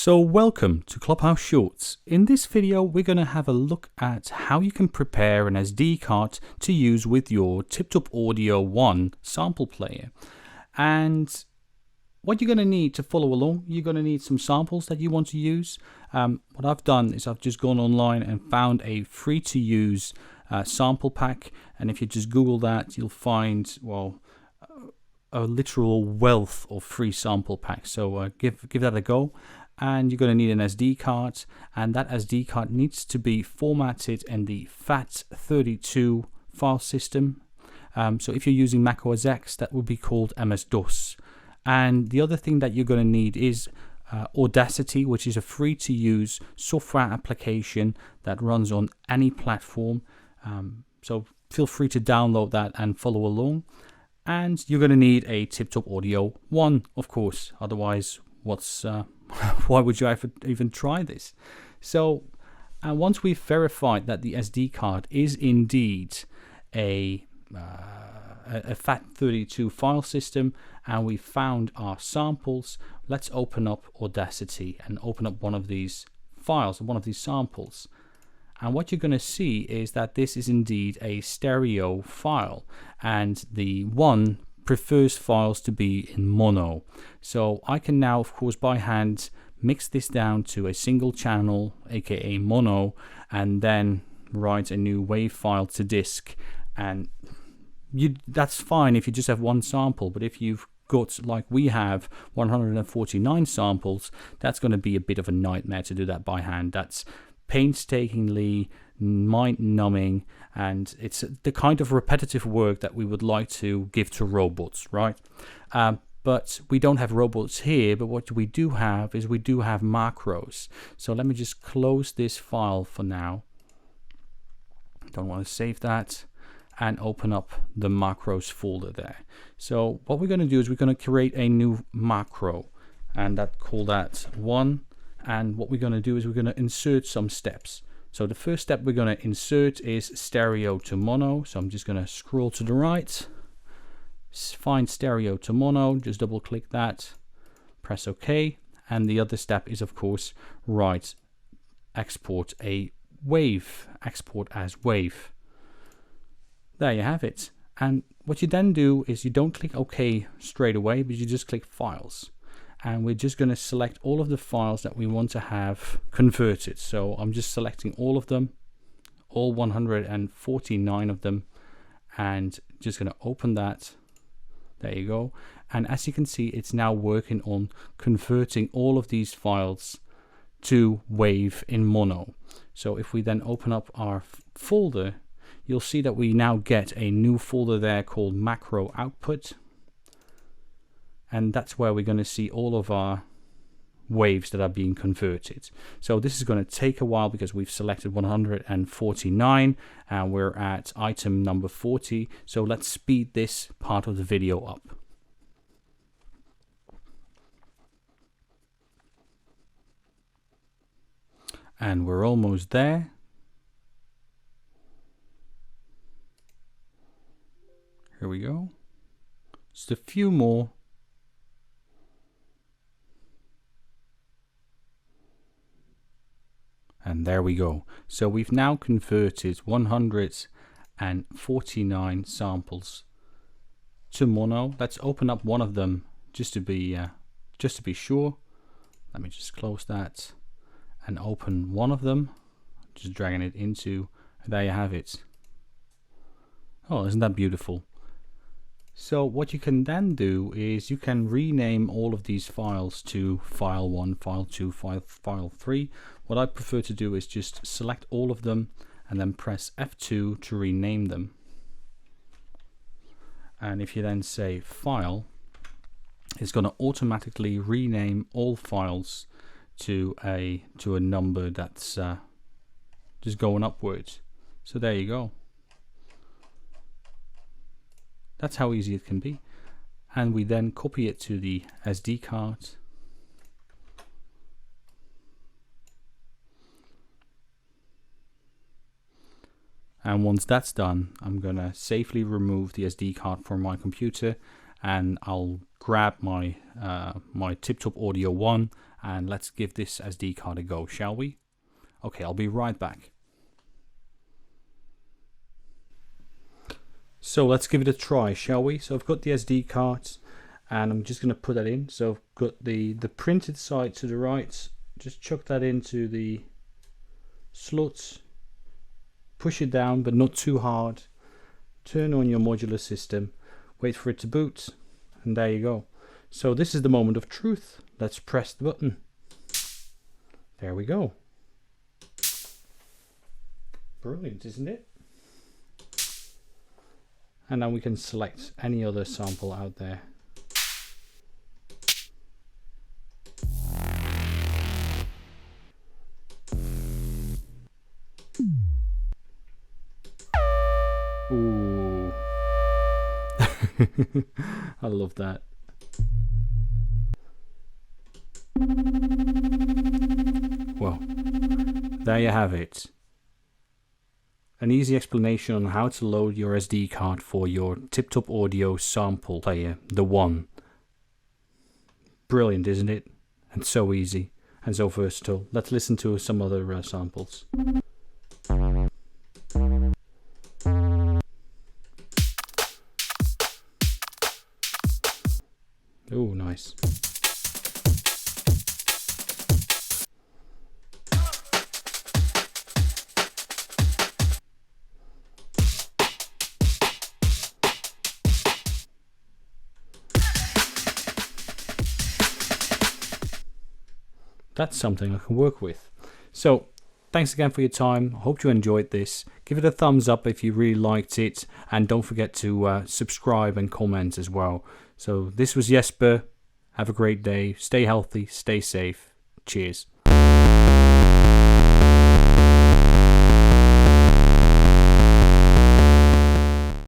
So welcome to Clubhouse Shorts. In this video we're going to have a look at how you can prepare an SD card to use with your Tiptop Audio ONE sample player. And what you're going to need to follow along, you're going to need some samples that you want to use. What I've done is I've just gone online and found a free to use sample pack, and if you just Google that you'll find, well, a literal wealth of free sample packs. So give that a go. And you're going to need an SD card, and that SD card needs to be formatted in the FAT32 file system. So if you're using Mac OS X, that would be called MS-DOS. And the other thing that you're going to need is Audacity, which is a free to use software application that runs on any platform. So feel free to download that and follow along. And you're going to need a Tiptop Audio ONE, of course, otherwise why would you even try this? So once we've verified that the SD card is indeed a FAT32 file system and we found our samples, let's open up Audacity and open up one of these files, one of these samples. And what you're going to see is that this is indeed a stereo file, and the ONE prefers files to be in mono. So I can now, of course, by hand mix this down to a single channel, aka mono, and then write a new WAV file to disk. And that's fine if you just have one sample, but if you've got, like we have, 149 samples, that's going to be a bit of a nightmare to do that by hand. That's painstakingly mind-numbing, and it's the kind of repetitive work that we would like to give to robots, right? But we don't have robots here, but what we do have is we do have macros. So let me just close this file for now. Don't want to save that, and open up the macros folder there. So what we're going to do is we're going to create a new macro, and call that ONE. And what we're going to do is we're going to insert some steps. So the first step we're going to insert is stereo to mono. So I'm just going to scroll to the right, find stereo to mono, just double click that, press OK. And the other step is, of course, export a wave, export as wave. There you have it. And what you then do is you don't click OK straight away, but you just click Files. And we're just going to select all of the files that we want to have converted. So I'm just selecting all of them, all 149 of them, and just going to open that. There you go. And as you can see, it's now working on converting all of these files to WAV in mono. So if we then open up our folder, you'll see that we now get a new folder there called macro output. And that's where we're going to see all of our waves that are being converted. So this is going to take a while because we've selected 149 and we're at item number 40. So let's speed this part of the video up. And we're almost there. Here we go. Just a few more. And there we go. So we've now converted 149 samples to mono. Let's open up one of them just to be sure. Let me just close that and open one of them. Just dragging it into. There you have it. Oh, isn't that beautiful? So what you can then do is you can rename all of these files to file 1, file 2, file 3. What I prefer to do is just select all of them and then press F2 to rename them. And if you then say file, it's going to automatically rename all files to a number that's just going upwards. So there you go. That's how easy it can be. And we then copy it to the SD card. And once that's done, I'm going to safely remove the SD card from my computer, and I'll grab my my Tiptop Audio ONE and let's give this SD card a go, shall we? Okay, I'll be right back. So let's give it a try, shall we? So I've got the SD cards and I'm just going to put that in. So I've got the printed side to the right, just chuck that into the slot, push it down but not too hard, turn on your modular system, wait for it to boot, and there you go. So this is the moment of truth. Let's press the button. There we go. Brilliant, isn't it? And now we can select any other sample out there. Ooh. I love that. Well, there you have it. An easy explanation on how to load your SD card for your Tiptop Audio sample player, the One. Brilliant, isn't it? And so easy and so versatile. Let's listen to some other samples. Oh, nice. That's something I can work with. So thanks again for your time. I hope you enjoyed this. Give it a thumbs up if you really liked it, and don't forget to subscribe and comment as well. So this was Jesper. Have a great day. Stay healthy, stay safe. Cheers.